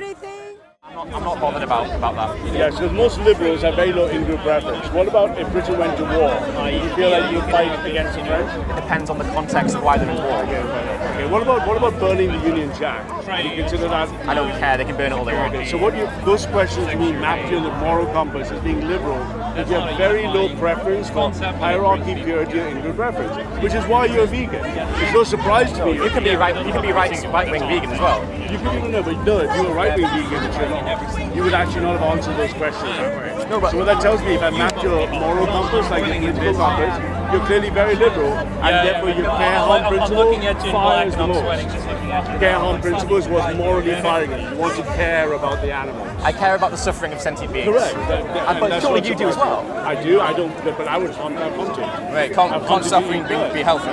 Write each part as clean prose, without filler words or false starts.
everything? I'm not bothered about that. Yes, because most liberals have very low in-group preference. What about if Britain went to war? Do you feel like you'd fight against the French? It depends on the context of why they're in war. Okay, what about burning the Union Jack? Do you consider that? I don't care, they can burn it all they want. Okay, so those questions to me map to the moral compass as being liberal, that you have very low preference for hierarchy, purity, and in-group preference, which is why you're vegan. It's no surprise to me. You can be right-wing vegan as well. You could even know, but no, if you were right-wing vegan, you would actually not have answered those questions that way. No, but so what that tells me, if I map your moral compass, like your political compass, you're clearly very liberal, and therefore your care harm principle fires the most. Care harm principle is what's morally firing it. You want to care about the animals. I care about the suffering of sentient beings. Correct. But surely you do as well. I do. I don't. But I would harm to. Wait, can't suffering be healthy?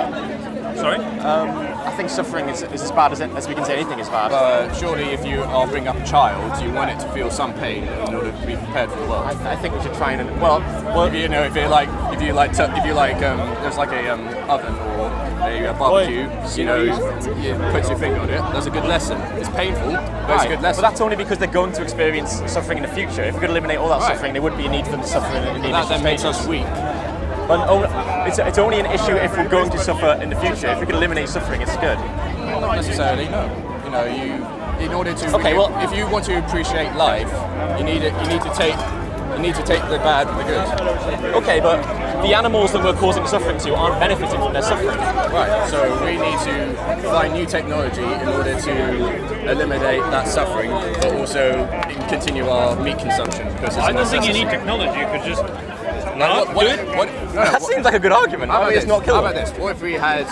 Sorry? I think suffering is as bad as we can say anything is bad. But surely if you are bringing up a child, you want it to feel some pain in order to be prepared for the world. I think we should try and if you like, there's like a oven or a barbecue, you put your finger on it. That's a good lesson. It's painful, but it's a good lesson. But that's only because they're going to experience suffering in the future. If we could eliminate all that suffering, there wouldn't be a need for them to suffer in the that then makes us weak. But it's only an issue if we're going to suffer in the future. If we can eliminate suffering, it's good. Not necessarily, no. In order to if you want to appreciate life, you need to take the bad with the good. Okay, but the animals that we're causing suffering to aren't benefiting from their suffering. Right. So we need to find new technology in order to eliminate that suffering, but also continue our meat consumption. Because I don't think you need technology. You could just. That seems like a good argument. How It's not How about this? What if we had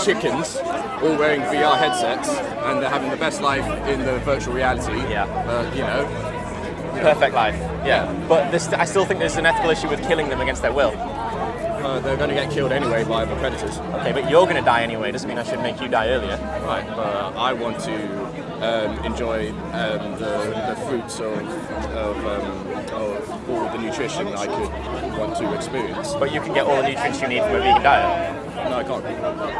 chickens all wearing VR headsets and they're having the best life in the virtual reality? Yeah. Perfect life. Yeah. But I still think there's an ethical issue with killing them against their will. They're going to get killed anyway by the predators. Okay, but you're going to die anyway. Doesn't mean I should make you die earlier. Right. But I want to enjoy the fruits of all the nutrition I could want to experience. But you can get all the nutrients you need from a vegan diet. No, I can't.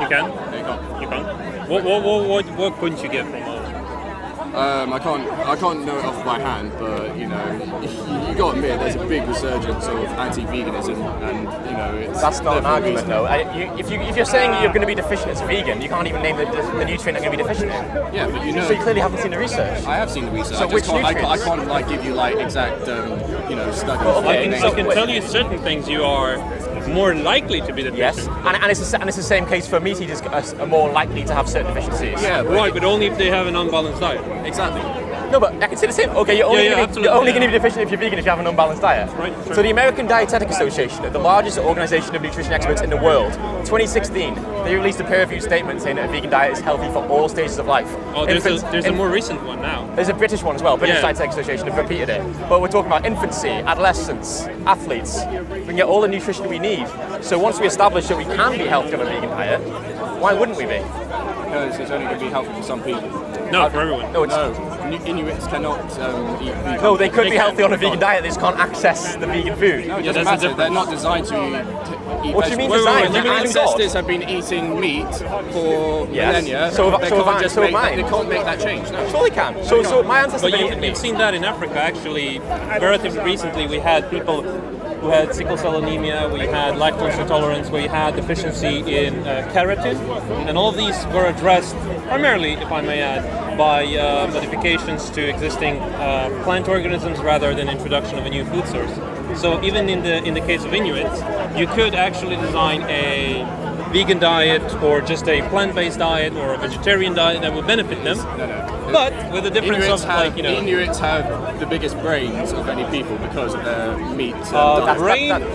You can? No, you can't. You can't? What couldn't you get from all? I can't know it off by hand, but you got to admit there's a big resurgence of anti-veganism, and it's that's not an argument though. If you're saying you're going to be deficient as a vegan, you can't even name the nutrient I'm going to be deficient in. Yeah, but So you clearly haven't seen the research. I have seen the research. So which nutrients? I can't give you exact studies. Well, okay, I can tell you certain things you are more likely to be deficient. Yes, and it's the same case for meat eaters are more likely to have certain deficiencies. Yeah, but only if they have an unbalanced diet. Exactly. No, but I can say the same. Okay, you're only going to be deficient if you're vegan if you have an unbalanced diet. Right. So the American Dietetic Association, the largest organisation of nutrition experts in the world, 2016, they released a peer-reviewed statement saying that a vegan diet is healthy for all stages of life. Oh, there's a more recent one now. There's a British one as well. British Dietetic Association have repeated it. But we're talking about infancy, adolescents, athletes. We can get all the nutrition we need. So once we establish that we can be healthy on a vegan diet, why wouldn't we be? Because it's only going to be healthy for some people. No, for everyone. No, Inuits cannot eat vegan. No, they could be healthy on a vegan diet, they just can't access the vegan food. No, it doesn't matter. They're not designed to eat What do you mean vegetables. designed? Human ancestors have been eating meat for millennia. They can't make that change. No. Sure they can. So my ancestors But have been eating you've meat. seen that in Africa, actually. Relatively recently, we had people who had sickle cell anemia, we had lactose intolerance, we had deficiency in keratin, and all of these were addressed primarily, if I may add, by modifications to existing plant organisms rather than introduction of a new food source. So even in the case of Inuits, you could actually design a vegan diet or just a plant-based diet or a vegetarian diet that would benefit them. No. But with the difference Inuits have the biggest brains of any people because of their meat.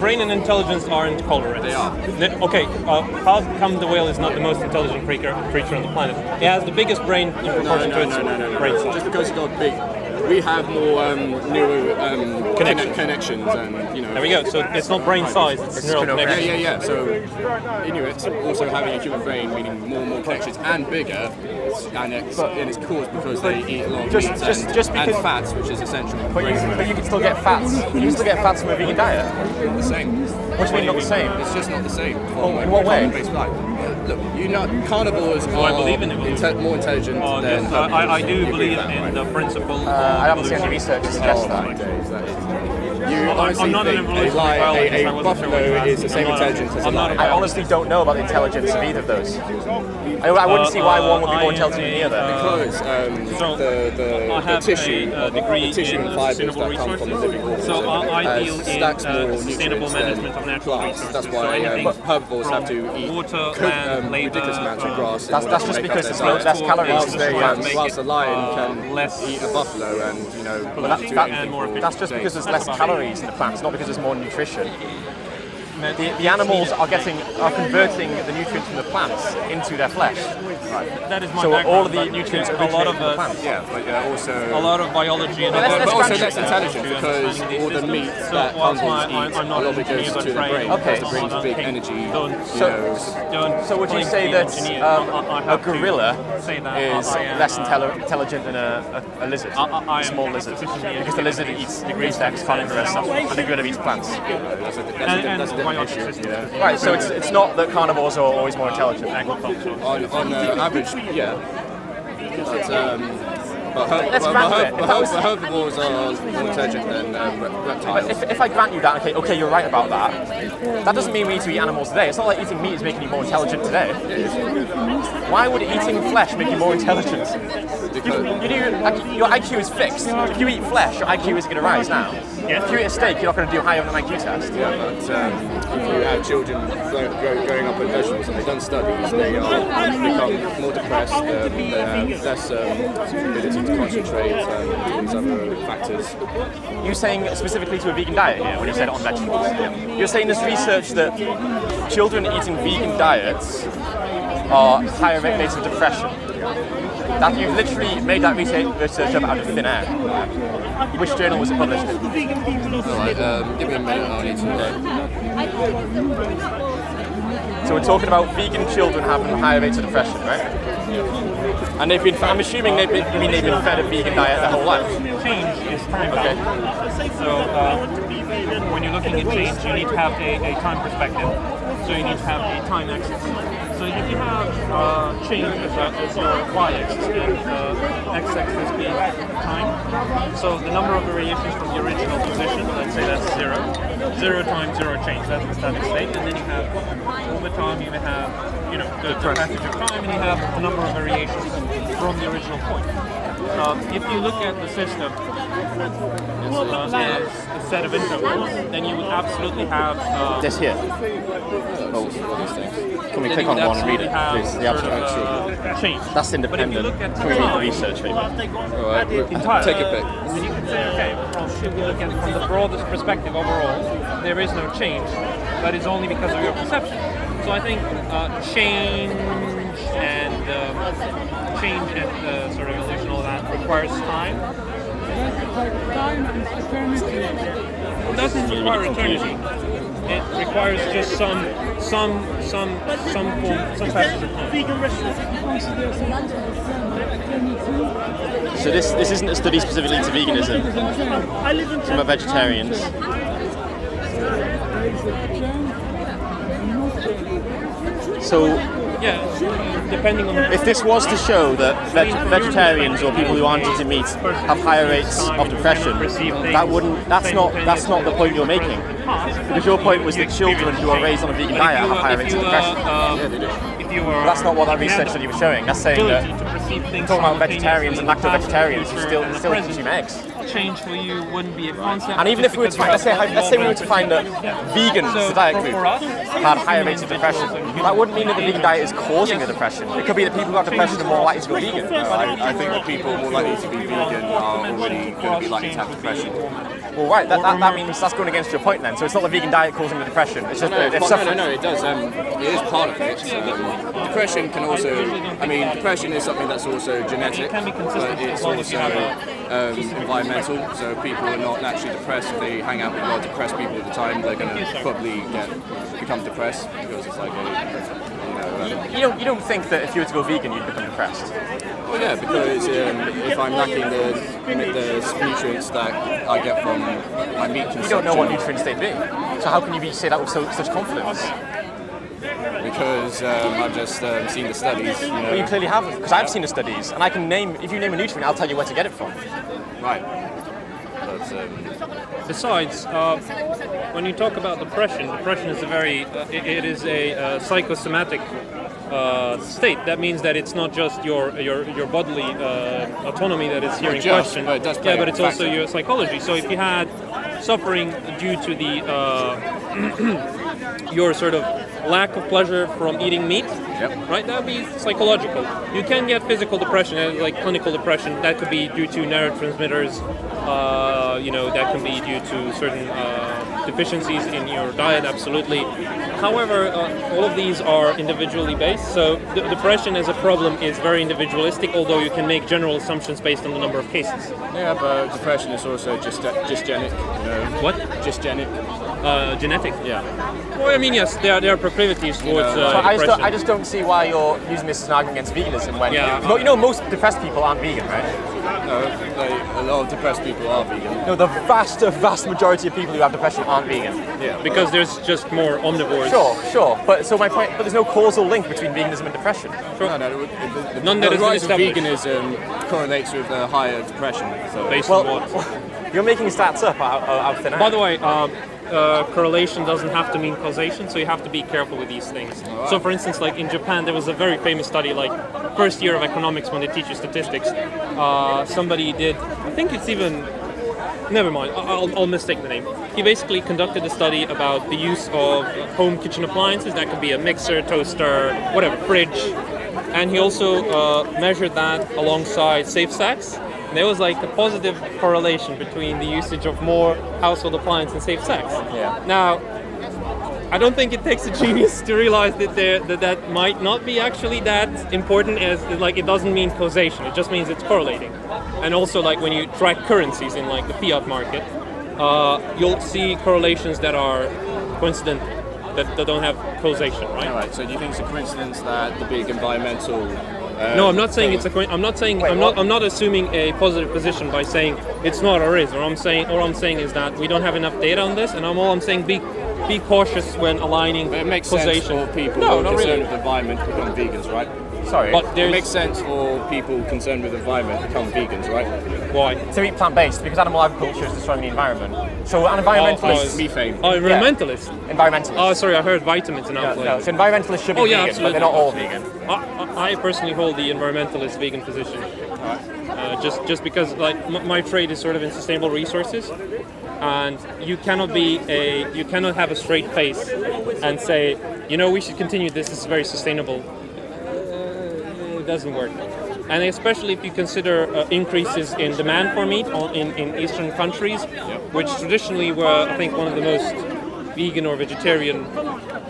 Brain and intelligence aren't colorants. They are. Okay, how come the whale is not the most intelligent creature on the planet? It has the biggest brain in proportion to its brain size. Just because it's got big we have more neural connections, and you know. There we go. So it's not brain size; it's neural connections. Yeah. So Inuits also having a human brain, meaning more connections and bigger, and it's caused because they eat a lot of meat and fats, which is essential. But you can still get fats. You can still get fats from a vegan diet. The same. What do you mean not the same? It's just not the same. In what way? Look, carnivores are more intelligent than yes, I do believe in the principle. I haven't seen any research to suggest that. You honestly not an think evolutionary biologist, I a wasn't buffalo sure what you is the asked. same I'm not intelligence as a I'm not lion? I honestly don't know about the intelligence of either of those. I wouldn't see why one would be more intelligent than the other. Because the tissue and fibres sustainable that come from the living organism So I deal stacks more in sustainable nutrients management than of natural plants. resources. That's So why anything herbivores have to eat water, land, labor, ridiculous amounts of grass. That's just because there's less calories in the plants. Whilst the lion can less eat a buffalo and That's just because there's less calories in the plants, not because there's more nutrition. The animals are converting the nutrients from the plants into their flesh. That is my So background, all of the but nutrients a originate lot of from the plants. Yeah, but also a lot of biology and let's but also branch less it. intelligent because all the meat that carnivores eat, a lot of it goes to the brain Okay. because it brings big energy. So would you say that a gorilla is less intelligent than a lizard, a small lizard? Because the lizard eats insects, carnivorous stuff, and the gorilla eats plants. That's a different issue. Right, so it's not that carnivores are always more intelligent. On average, yeah. But herbivores are more intelligent than reptiles. But if I grant you that, okay, you're right about that. That doesn't mean we need to eat animals today. It's not like eating meat is making you more intelligent today. Why would eating flesh make you more intelligent? Your IQ is fixed. If you eat flesh, your IQ isn't going to rise now. If you eat a steak, you're not going to do higher on an IQ test. Yeah, but if you have children growing up with vegetables and they've done studies, they become more depressed, they have less ability to concentrate, these other factors. You're saying specifically to a vegan diet here, when you said on vegetables. You're saying there's research that children eating vegan diets are higher rates of depression. That you've literally made that research up out of thin air. Which journal was it published in? Alright, give me a minute, I'll need to So we're talking about vegan children having higher rates of depression, right? And I'm assuming they've been fed a vegan diet their whole life. Change is time. Okay. So when you're looking at change, you need to have a time perspective. So you need to have a time axis. So if you have change as your y-axis and x-axis being time, so the number of variations from the original position, let's say that's 0. 0 times 0 change, that's the static state, and then you have over time you have the passage of time, and you have a number of variations from the original point. If you look at the system as a set of intervals, then you would absolutely have This here. Can we click on one and read it, please? The abstract. change. That's independent. Can we read the research, maybe? Alright, take a pick. Then you can say, okay, if we look at it from the broadest perspective overall, there is no change, but it's only because of your perception. So I think change and sort of evolution, all that requires time. It doesn't require eternity. It requires just some passage of time. So this isn't a study specifically to veganism. It's about vegetarians. So Yeah, depending on if this was to show that vegetarians or people who aren't eating meat have higher rates of depression, that's not the point you're making. Because your point was that children who are raised on a vegan diet have higher rates of depression. That's not what that research study was showing. That's saying that talking about vegetarians and lacto-vegetarians who still consume eggs. Change for you wouldn't be a concept. And even if we were to find, let's say we were to find that vegans is a diet group. For us, had higher rates of depression. That wouldn't mean that the vegan diet is causing the depression. It could be that people who have depression are more likely to go vegan. I think that people more likely to be vegan are already going to be likely to have depression. Well, right, that means that's going against your point then. So it's not the vegan diet causing the depression. It's just No, it's suffering. it does. It is part of it. Depression can also, depression is something that's also genetic, but it's also environmental. So people are not naturally depressed. If they hang out with a lot of depressed people at the time, they're going to probably become depressed because it's like You don't think that if you were to go vegan, you'd become depressed? Well, yeah, because if I'm lacking the nutrients that I get from my meat consumption, You don't know what nutrients they'd be. So how can you say that with such confidence? because I've just seen the studies. Well, you clearly haven't, because I've seen the studies, and I can if you name a nutrient, I'll tell you where to get it from. Right. But, Besides, when you talk about depression is a very it is a psychosomatic state. That means that it's not just your bodily autonomy that is here in question. But it does play but a it's also factor. your psychology. So if you had suffering due to the your sort of lack of pleasure from eating meat, right? That would be psychological. You can get physical depression, like clinical depression. That could be due to neurotransmitters. That can be due to certain deficiencies in your diet. Absolutely. However, all of these are individually based. So depression as a problem is very individualistic. Although you can make general assumptions based on the number of cases. yeah, but depression is also just genic. What? Just genic. Genetic. Yeah. Well, I mean, yes, there are proclivities towards So depression. I just don't see why you're using this as an argument against veganism when most depressed people aren't vegan, right? No, a lot of depressed people are vegan. No, the vast majority of people who have depression aren't vegan. Yeah. Because there's just more omnivores. Sure. But so my point, but there's no causal link between veganism and depression. None that the has been rise of established. veganism correlates with higher depression. So Based on what? You're making stats up out of thin air. By the way, correlation doesn't have to mean causation, so you have to be careful with these things. So, for instance, like in Japan, there was a very famous study, like first year of economics when they teach you statistics. Somebody did, I think it's even, never mind, I'll mistake the name. He basically conducted a study about the use of home kitchen appliances. That could be a mixer, toaster, whatever, fridge. And he also measured that alongside safe sex. And there was like a positive correlation between the usage of more household appliance and safe sex. Yeah. Now, I don't think it takes a genius to realize that might not be actually that important, as like it doesn't mean causation. It just means it's correlating. And also, like when you track currencies in like the fiat market, you'll see correlations that are coincidental, that don't have causation, right? all right. So do you think it's a coincidence that the big environmental No, I'm not saying it's a. I'm not saying. I'm not assuming a positive position by saying it's not or is. All I'm saying is that we don't have enough data on this, and all I'm saying be cautious when aligning But it makes causation. sense for people No, who not are concerned really. with the environment to become vegans, right? Sorry. But It there's makes sense for people concerned with the environment to become vegans, right? why? To eat plant-based, because animal agriculture is destroying the environment. So an environmentalist... Methane. Oh, environmentalists. Environmentalist. Oh, sorry, I heard vitamins and I was No, like, so environmentalists should be Oh, yeah, vegan, but they're absolutely. not all vegan. I personally hold the environmentalist vegan position. Just because like my trade is sort of in sustainable resources, and you cannot have a straight face and say, we should continue this is very sustainable. It doesn't work. And especially if you consider increases in demand for meat in Eastern countries, which traditionally were, I think, one of the most vegan or vegetarian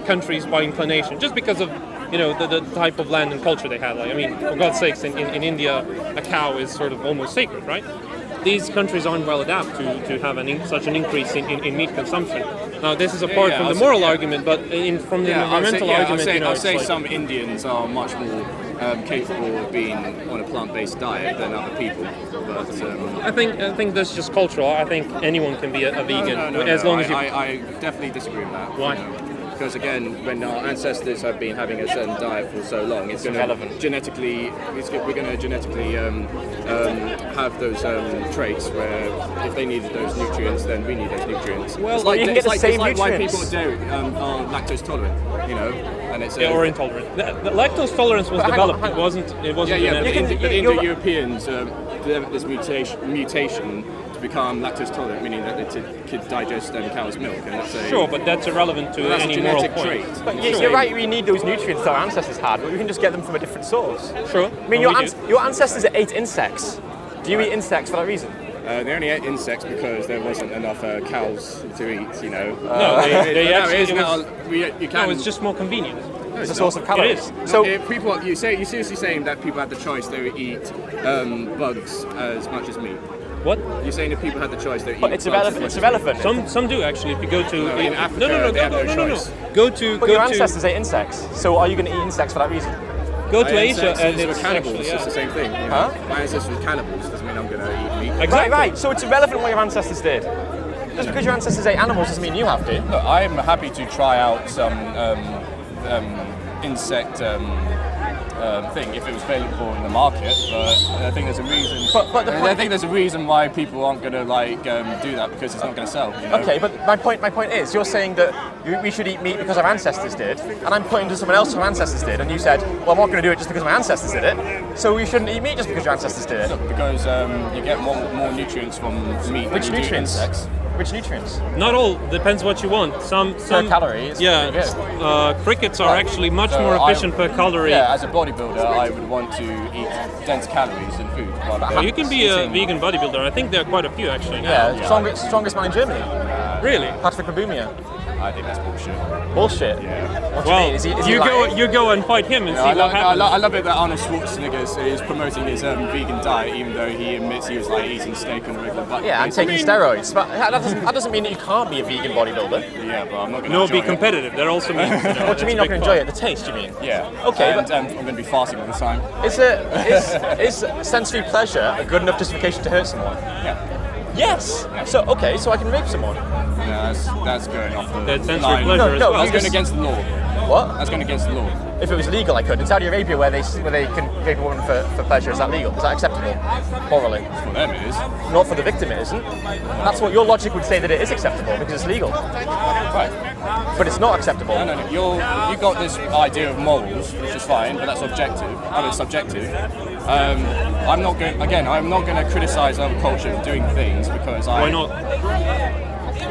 countries by inclination, just because of the type of land and culture they had. Like, I mean, for God's sakes, in India, a cow is sort of almost sacred, right? These countries aren't well adapted to have such an increase in meat consumption. Now, this is apart from the moral argument, but from the environmental argument, I'll say it's some Indians are much more capable of being on a plant-based diet than other people. But I think that's just cultural. I think anyone can be a vegan as long as you. I definitely disagree with that. Why? Because again, when our ancestors have been having a certain diet for so long, it's going to genetically have those traits where if they needed those nutrients, then we need those nutrients. Well, it's like, you can it's get the like, same it's like why nutrients. people are lactose tolerant, and it's Or intolerant. The lactose tolerance was developed. hang on. It wasn't. yeah, genetic. but Indo-Europeans, this mutation to become lactose tolerant, meaning that they could digest cow's milk, and that's a Sure, but that's irrelevant to that's a any moral genetic point. trait. But you're right, we need those nutrients that our ancestors had, but we can just get them from a different source. Sure. I mean, Well, we do. your ancestors ate insects. Do you eat insects for that reason? They only ate insects because there wasn't enough cows to eat, you know. No, they actually. You can. No, it's just more convenient. It's a source of calories. It is. So, If people, you're seriously saying that people had the choice, they would eat bugs as much as meat. What? You're saying if people had the choice, they would eat but it's bugs as irrelevant. much It's as irrelevant. Some do actually. If you go to in Africa, no, they have no no. choice. But your ancestors ate insects. So are you going to eat insects for that reason? Go to My Asia and ancestors it's were cannibals. actually, It's the same thing. You know? Huh? My ancestors were cannibals. Doesn't mean I'm going to eat meat. Exactly. Right. So it's irrelevant what your ancestors did. Just because your ancestors ate animals doesn't mean you have to. Look, I'm happy to try out some insect thing if it was available in the market, but I think there's a reason. But the I point- think there's a reason why people aren't going to do that, because it's not going to sell. You know? Okay, but my point is, you're saying that we should eat meat because our ancestors did, and I'm pointing to someone else whose ancestors did, and you said, well, I'm not going to do it just because my ancestors did it, so we shouldn't eat meat just because your ancestors did it. Look, because you get more nutrients from meat Which than you do nutrients? insects. Which nutrients? Not all. Depends what you want. Some calorie, it's Yeah. pretty good. Crickets are actually much So more efficient per calorie. Yeah, as a bodybuilder, I would want to eat dense calories in food. Well, you can be a eating- vegan bodybuilder. I think there are quite a few actually now. Yeah, strongest man in Germany, Really? Patrick Babumia. I think that's bullshit. Bullshit. Yeah. What do you Well, mean? Is he you lying? go and fight him and see I what happens. love it that Arnold Schwarzenegger is promoting his vegan diet, even though he admits he was like eating steak on a regular basis. Yeah, and taking steroids. But that doesn't mean that you can't be a vegan bodybuilder. Yeah, but I'm not going to No, be competitive. That also means. You know, What do you mean it's you're a not going to big enjoy it? The taste, you mean? Yeah. Okay, and, but- I'm going to be fasting all the time. Is sensory pleasure a good enough justification to hurt someone? Yeah. Yes. So I can rape someone. Yeah, that's going off the That's sensory line. pleasure as No, well. That's going against the law. What? That's going against the law. If it was legal, I could. In Saudi Arabia, where they can rape a woman for pleasure, is that legal? Is that acceptable morally? For them it is. Not for the victim, it isn't. That's what your logic would say, that it is acceptable because it's legal, Right. but it's not acceptable. No. You got this idea of morals, which is fine, but that's objective. I mean, subjective. I'm not going to criticise other culture for doing things because Why not?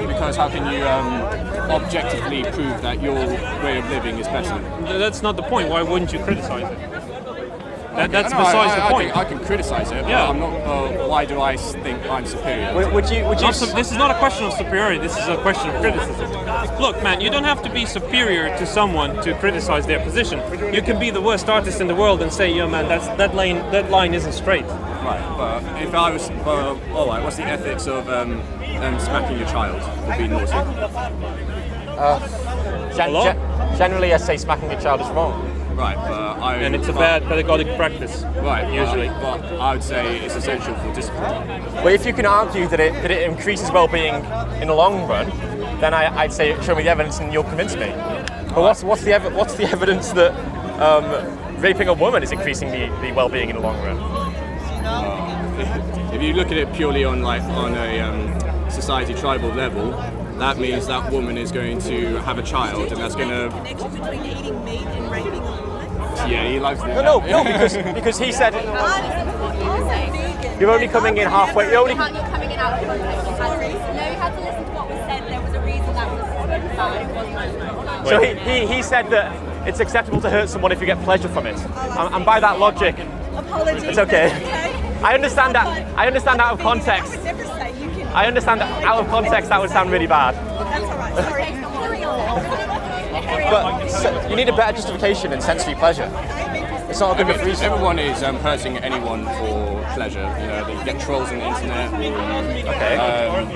Because how can you objectively prove that your way of living is better? That's not the point. Why wouldn't you criticize it? That's No, besides the I point. can criticise it, but Yeah. I'm not. Why do I think I'm superior? Would you? This is not a question of superiority. This is a question of criticism. Look, man, you don't have to be superior to someone to criticize their position. You can be the worst artist in the world and say, "Yo, man, that line isn't straight." Right, but if I was, all right, what's the ethics of smacking your child for being naughty? Generally, I say smacking a child is wrong. Right, but And it's a bad pedagogic practice. Right, usually. But I would say it's essential for discipline. But if you can argue that it increases well-being in the long run, then I'd say show me the evidence and you'll convince me. But what's the evidence that raping a woman is increasing the well-being in the long run? If you look at it purely on a society tribal level, that means that woman is going to have a child, and that's going to. Connection between eating meat and raping a woman. Yeah, he likes to do No, that. because he said Vegan. you're only coming in halfway. You're only You're coming in out of context. You had to listen to what was said. There was a reason that was spoken about. So he said that it's acceptable to hurt someone if you get pleasure from it, and by that logic, Apologies. it's okay. I understand that. I understand out of I context. would never say you can. I understand that out of context that would sound really bad. That's all right. Sorry. Carry on. But you need a better justification than sensory pleasure. It's not a good enough reason. Everyone is hurting anyone for pleasure. You know, they get trolls on the internet,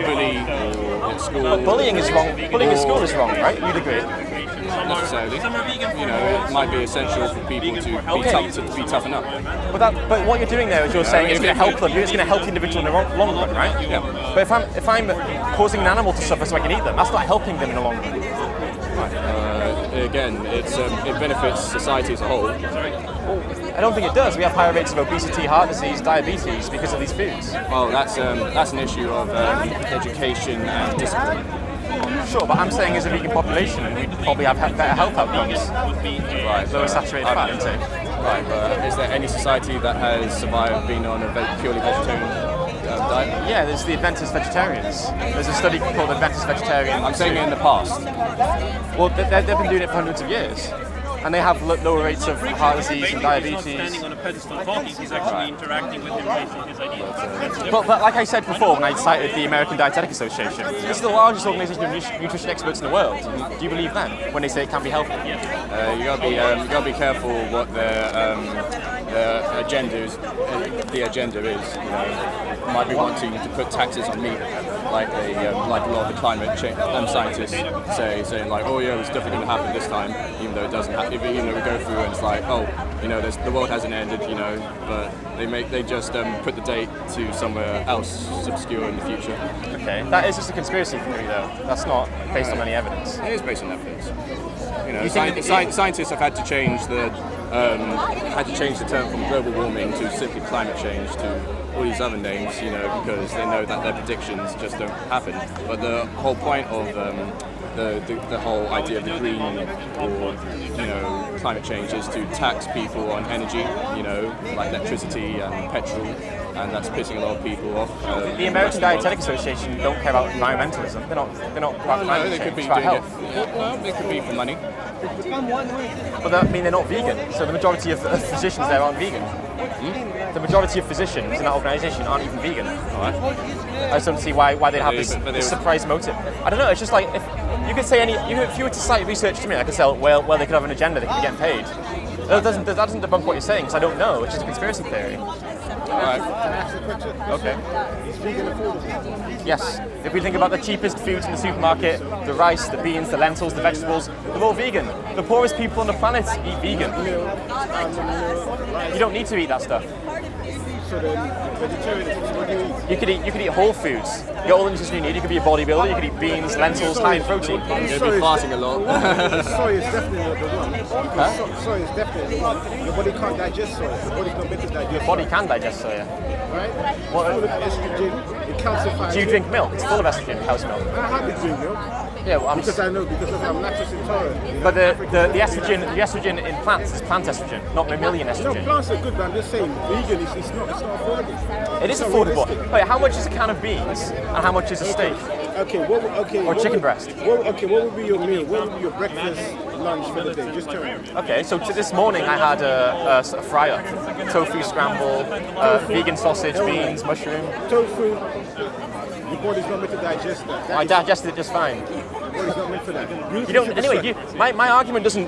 bully at school. But bullying is wrong. Bullying in school is wrong, right? You'd agree. Not necessarily. You know, it might be essential for people to be toughen up. But what you're doing there is you're saying it's going to help them. It's going to help the individual in the long run, right? Yeah. But if I'm causing an animal to suffer so I can eat them, that's not helping them in the long run. Again, it benefits society as a whole. I don't think it does. We have higher rates of obesity, heart disease, diabetes because of these foods. Well, that's an issue of education and discipline. Sure, but I'm saying as a vegan population, we'd probably have better health outcomes. Right. Lower saturated fat intake. Right, but is there any society that has survived being on a purely vegetarian? diet? Yeah, there's the Adventist vegetarians. There's a study called Adventist Vegetarian. I'm saying it in the past. Well, they've been doing it for hundreds of years. And they have lower rates of heart disease and diabetes. Standing on a pedestal talking, he's actually interacting with him based on his ideas. But like I said before, when I cited the American Dietetic Association, this is the largest organisation of nutrition experts in the world. Do you believe them when they say it can be healthy? You gotta be careful what the agenda is. The agenda is, you know, might be wanting to put taxes on meat, like a lot of the climate change scientists saying like, oh yeah, it's definitely going to happen this time, even though it doesn't happen. Even though we go through and it's like, oh, you know, the world hasn't ended, you know, but they just put the date to somewhere else obscure in the future. Okay, that is just a conspiracy theory though. That's not based on any evidence. It is based on evidence. You know, scientists have had to change the term from global warming to simply climate change to all these other names, you know, because they know that their predictions just don't happen. But the whole point of the whole idea of the green or, you know, climate change is to tax people on energy, you know, like electricity and petrol, and that's pissing a lot of people off. The American Dietetic Association don't care about environmentalism. They're not about climate they change. could be It's about doing health. Well, it could be for money. But that mean they're not vegan. So the majority of physicians there aren't vegan. The majority of physicians in that organisation aren't even vegan. I just don't see why they'd have this surprise motive. I don't know. It's just like if you could say if you were to cite research to me, I could say, well, they could have an agenda. They could be getting paid. That doesn't debunk what you're saying because I don't know. It's just a conspiracy theory. Alright. Okay. Yes. If we think about the cheapest foods in the supermarket, the rice, the beans, the lentils, the vegetables, they're all vegan. The poorest people on the planet eat vegan. You don't need to eat that stuff. You could eat whole foods. You get all the nutrition you need. You could be a bodybuilder. You could eat beans, lentils, high in protein. You're gonna be fasting a lot. Soy is definitely not the one. Huh? Soy is definitely the one. Your body can't digest soy. Your body's not meant to digest. Your body can digest soya. Right? Full of estrogen. It calcifies. Do you drink milk? It's full of estrogen, cow's milk. I hardly drink milk. Yeah, well, Because I'm lactose intolerant. But the estrogen in plants is plant estrogen, not mammalian No, estrogen. plants are good, but I'm just saying, vegan it's not affordable. It is affordable. Wait, how much is a can of beans and how much is a steak? Or chicken breast? What would be your meal? What would be your breakfast, lunch for the day? Just tell me. Okay, so this morning I had a fryer, tofu scramble, vegan sausage, beans, mushroom. Tofu. Your body's not meant to digest that. I digested it just fine. Your body's not meant for that. You don't. Anyway, my argument doesn't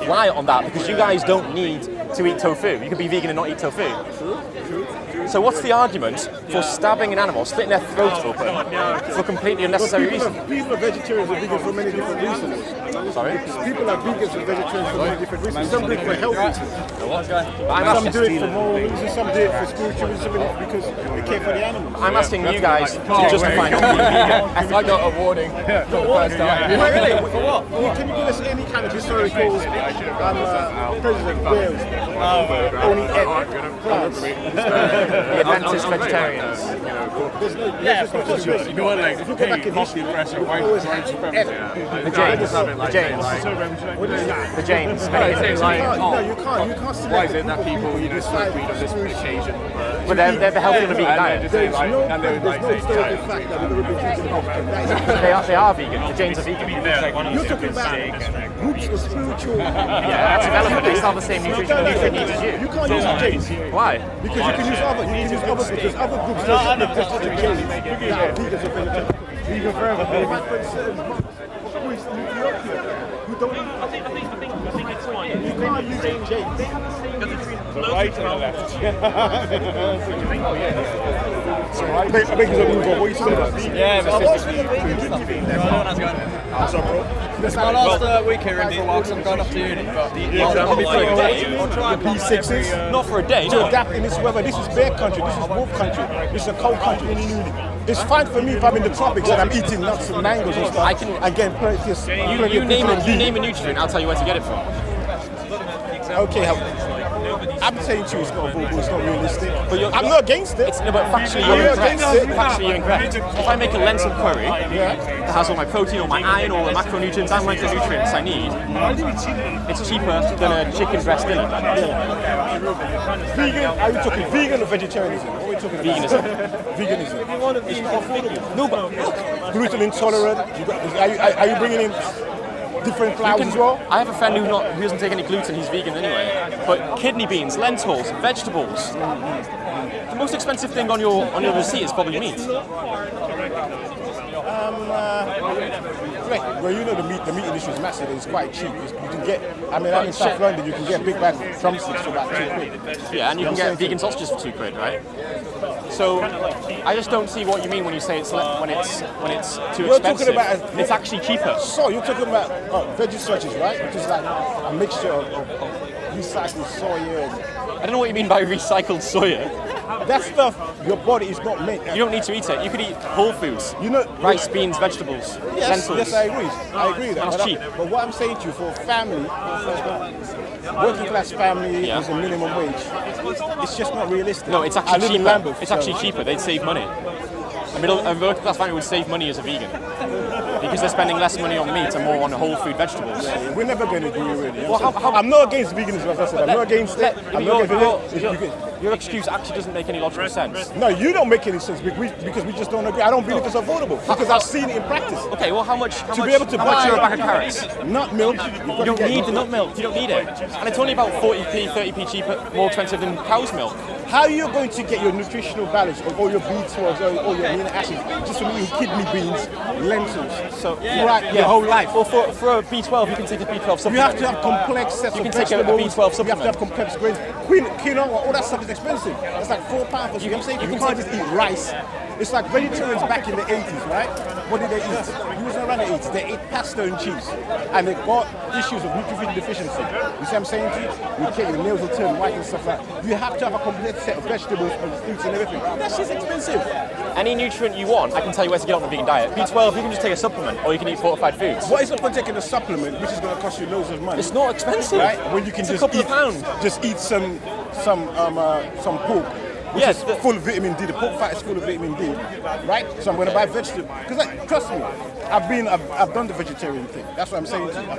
lie on that because you guys don't need to eat tofu. You can be vegan and not eat tofu. So what's the argument for stabbing an animal, splitting their throat open for completely unnecessary reasons? People are vegetarians and vegans for many different reasons. Sorry? People are vegans and vegetarians for many different reasons. Some do it for health reasons. I'm Some do it for moral reasons. Some do it for spiritual reasons. Some do it because they care for the animals. I'm asking you guys to justify not being vegan. I got a warning for the first time. Really? For what? Can you give us any kind of historical president Wales only ate plants? The Adventist vegetarians. Yeah, of course. If you want to go back in history, you always had The James. The James. The James. No, you can't select Why is it that people, you know, smoke weed on this occasion? But they're healthy on a vegan diet. There's no historical fact that we've been teaching about. They are vegan. The James are vegan. You're talking about groups of spiritual. Yeah, that's irrelevant. They still have the same nutrition needs as You can't use the James. Why? Because you can use other because other groups don't look just like the James. Vegans are vegetarians. Vegan forever, baby. Who don't I think it's fine. you can't use James. The right and the left. I beg you to move on. What are you talking about? It's my last week here in for a while because I'm going off to uni. But P6s. Not for a day. To adapt in this weather. This is bear country. This is wolf country. This is a cold country. It's fine for me if I'm in the tropics and I'm eating nuts and mangoes and stuff. I can again practice. You name a nutrient. I'll tell you where to get it from. Okay, I'm saying to you, it's not affordable, it's not realistic. But I'm not against it. But factually, you're incorrect. Factually, you're incorrect. If I make a lentil curry that has all my protein, all my iron, all the macronutrients, and micronutrients I need, it's cheaper than a chicken breast dinner. Vegan? Are we talking vegan or vegetarianism? What are we talking about? Veganism. It's not affordable. No, but Gluten intolerant. Are you bringing in different flours as well? I have a friend who doesn't take any gluten. He's vegan anyway. But kidney beans, lentils, vegetables. The most expensive thing on your receipt is probably meat. Right. Well, you know the meat industry is massive. It's quite cheap. You can get. I mean, I'm in South London. You can get a big bag of drumsticks for about £2. Yeah, and you can get vegan sausages for £2, right? So I just don't see what you mean when you say it's when it's too You're expensive. talking about it's actually cheaper. So you're talking about veggie sausages, right? Which is like a mixture of recycled soya. I don't know what you mean by recycled soya. That stuff, your body is not meant. You don't need to eat it. You could eat whole foods. You know, rice, beans, vegetables, lentils. Yes, I agree. I agree with that. That's cheap. But what I'm saying to you, for a family, working class family is a minimum wage. It's just not realistic. No, it's actually cheaper. Lambeth, it's actually cheaper. They'd save money. A working class family would save money as a vegan because they're spending less money on meat and more on whole food vegetables. Yeah, we're never going to agree, really. Well, I'm not against veganism, as I said. I'm not against it. Your excuse actually doesn't make any logical sense. No, you don't make any sense because we just don't agree. I don't believe it's affordable because I've seen it in practice. Okay, well, how much be able to buy a bag of carrots? Nut milk. You don't need the nut milk. You don't need it. And it's only about 40p, 30p cheaper, more expensive than cow's milk. How are you going to get your nutritional balance of all your B12s, all your amino acids, just from eating kidney beans, lentils, throughout your whole life? Well, for a B12, you can take a B12 supplement. You have to have complex sets of vegetables. You can take a B12 supplement. You have to have complex grains. Quinoa, all that stuff is expensive. It's like £4 for you. I'm saying you can't just eat rice. It's like vegetarians back in the 80s, right? What did they eat? It was around the 80s. They ate pasta and cheese. And they got issues of nutrient deficiency. You see what I'm saying to you? Your nails will turn white and stuff like that. You have to have a complete set of vegetables and fruits and everything. That's just expensive. Any nutrient you want, I can tell you where to get on the vegan diet. B12, you can just take a supplement, or you can eat fortified foods. What is the point taking a supplement, which is going to cost you loads of money? It's not expensive. Right? When you can it's a couple of pounds. Just eat some pork. Which is full of vitamin D. The pork fat is full of vitamin D, right? So I'm going to buy vegetables. Because trust me, I've done the vegetarian thing. That's what I'm saying to you.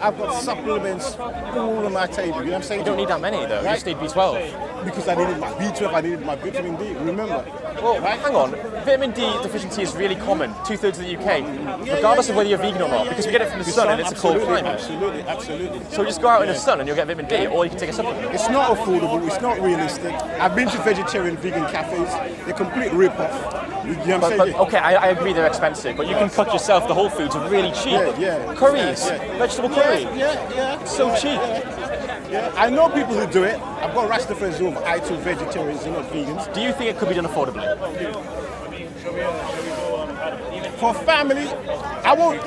I've got supplements all on my table. You know what I'm saying? You don't need that many though. Right? You just need B12. Because I needed my B12, I needed my vitamin D. Remember? Well, hang on. Vitamin D deficiency is really common. 2/3 of the UK, regardless of whether you're vegan or not, because we get it from the sun and it's a cold climate. Absolutely. So just go out in the sun and you'll get vitamin D, or you can take a supplement. It's not affordable. It's not realistic. I've been to vegetarian, vegan cafes. They're complete rip-off. You know what I'm saying? Okay, I agree they're expensive, but you can cook yourself. The whole foods are really cheap. Curries, vegetable curry. It's so cheap. Yeah. I know people who do it. I've got Rasta friends who are actual vegetarians, they're not vegans. Do you think it could be done affordably? For family, I won't.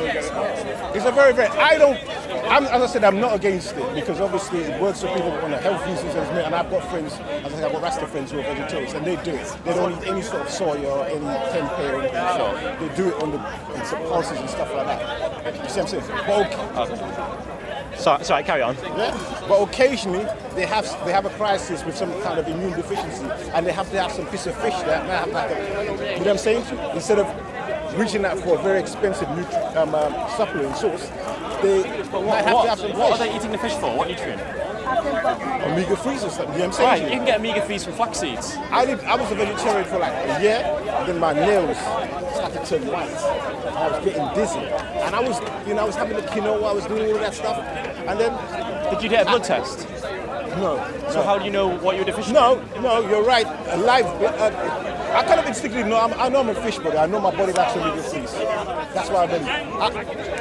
It's a very, as I said, I'm not against it because obviously it works for people on a health reasons as me. And I've got friends, as I said, I've got Rasta friends who are vegetarians and they do it. They don't eat any sort of soy or any tempeh or anything. They do it on some pulses and stuff like that. You see what I'm saying? But Sorry, carry on. Yeah, but occasionally they have a crisis with some kind of immune deficiency, and they have to have some piece of fish that might have like you know what I'm saying? Instead of reaching out for a very expensive supplement source, they might have to have some fish. What are they eating the fish for? What nutrient? Omega-3s or something. You know what I'm saying? Right, you can get omega-3s from flax seeds. I was a vegetarian for like a year, then my nails started to turn white. I was getting dizzy, and I was having the quinoa, I was doing all of that stuff, and then. Did you get a blood test? No. So how do you know what you're deficient? No, you're right. I kind of instinctively know. I know I'm a fish body. I know my body likes omega-3s. That's why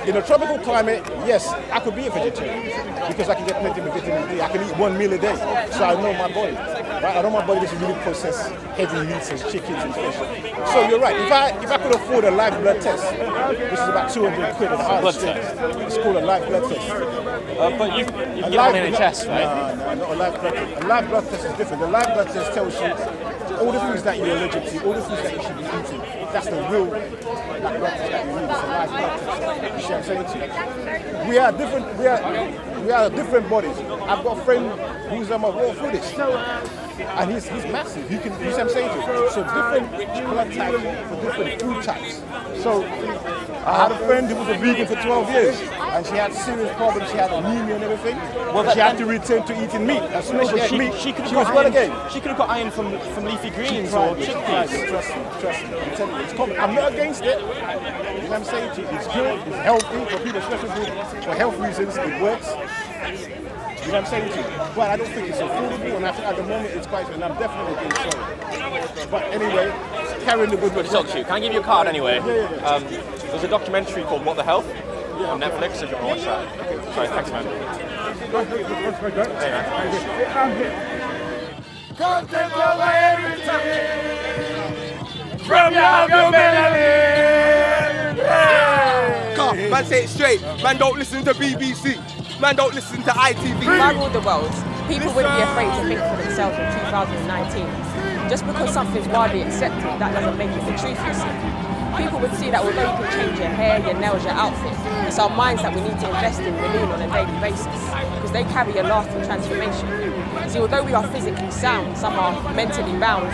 in a tropical climate, yes, I could be a vegetarian because I can get plenty of vitamin D. I can eat one meal a day, so I know my body. Right? I don't want my body to really process heavy meats and chickens and fish. So you're right. If I could afford a live blood test, which is about 200 quid at the hardest thing, it's called a live blood test. But you get on NHS, right? No, not a live blood test. A live blood test is different. The live blood test tells you all the foods that you're allergic to, all the foods that you should be eating. That's the real blood test that you need. It's a live blood test. You see what I'm saying to you? We are different. We are different bodies. I've got a friend who's a raw foodist, and he's massive. You see what I'm saying to you? So different blood types for different food types. So I had a friend who was a vegan for 12 years, and she had serious problems. She had anemia and everything. Well, she had to return to eating meat. As soon as she ate meat, she was well again. She could have got iron from leafy greens or chickpeas. Trust me. I'm telling you, it's common. I'm not against it. You know what I'm saying to you? It's good, it's healthy for people, especially for health reasons. It works. You know what I'm saying to you? But I don't think it's affordable, and I think at the moment it's quite, and I'm definitely being sorry. But anyway, carrying the good. Good to talk to you. Can I give you a card anyway? Yeah. There's a documentary called What the Health on Netflix if you want to watch that. Okay. Sorry, thanks, man. Come take over everything from your melody. Man, say it straight. Man, don't listen to BBC. Man, don't listen to ITV. If I ruled the world, people wouldn't be afraid to think for themselves in 2019. Just because something's widely accepted, that doesn't make it the truth, you see. People would see that although you can change your hair, your nails, your outfit, it's our minds that we need to invest in renewing on a daily basis, because they carry a lasting transformation. See, although we are physically sound, some are mentally bound.